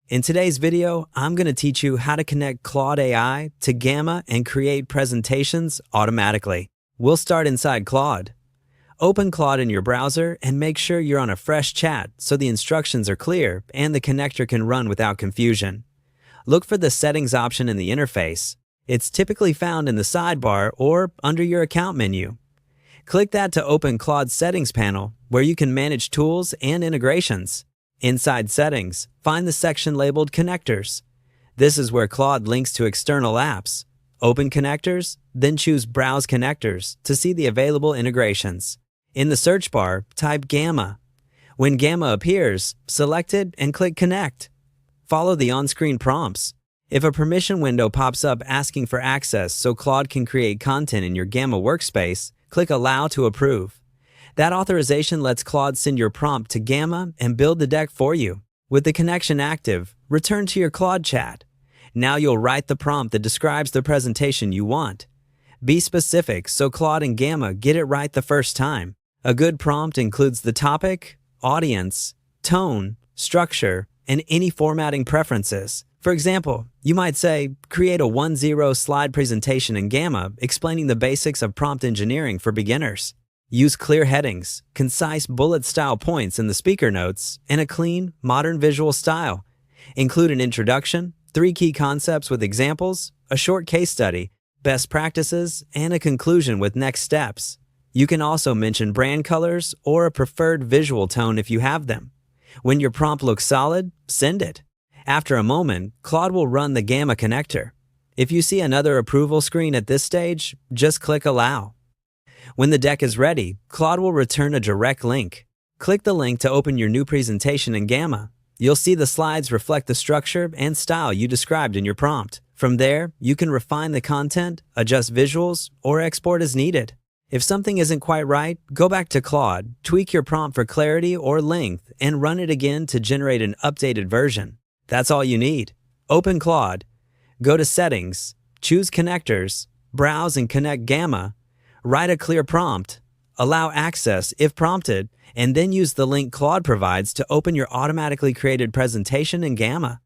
In today's video, I'm going to teach you how to connect Claude AI to Gamma and create presentations automatically. We'll start inside Claude. Open Claude in your browser and make sure you're on a fresh chat so the instructions are clear and the connector can run without confusion. Look for the Settings option in the interface. It's typically found in the sidebar or under your account menu. Click that to open Claude's Settings panel, where you can manage tools and integrations. Inside Settings, find the section labeled Connectors. This is where Claude links to external apps. Open Connectors, then choose Browse Connectors to see the available integrations. In the search bar, type Gamma. When Gamma appears, select it and click Connect. Follow the on-screen prompts. If a permission window pops up asking for access so Claude can create content in your Gamma workspace, click Allow to approve. That authorization lets Claude send your prompt to Gamma and build the deck for you. With the connection active, return to your Claude chat. Now you'll write the prompt that describes the presentation you want. Be specific so Claude and Gamma get it right the first time. A good prompt includes the topic, audience, tone, structure, and any formatting preferences. For example, you might say, create a 1-0 slide presentation in Gamma explaining the basics of prompt engineering for beginners. Use clear headings, concise bullet-style points in the speaker notes, and a clean, modern visual style. Include an introduction, 3 key concepts with examples, a short case study, best practices, and a conclusion with next steps. You can also mention brand colors or a preferred visual tone if you have them. When your prompt looks solid, send it. After a moment, Claude will run the Gamma connector. If you see another approval screen at this stage, just click Allow. When the deck is ready, Claude will return a direct link. Click the link to open your new presentation in Gamma. You'll see the slides reflect the structure and style you described in your prompt. From there, you can refine the content, adjust visuals, or export as needed. If something isn't quite right, go back to Claude, tweak your prompt for clarity or length, and run it again to generate an updated version. That's all you need. Open Claude, go to Settings, choose Connectors, browse and connect Gamma, write a clear prompt, allow access if prompted, and then use the link Claude provides to open your automatically created presentation in Gamma.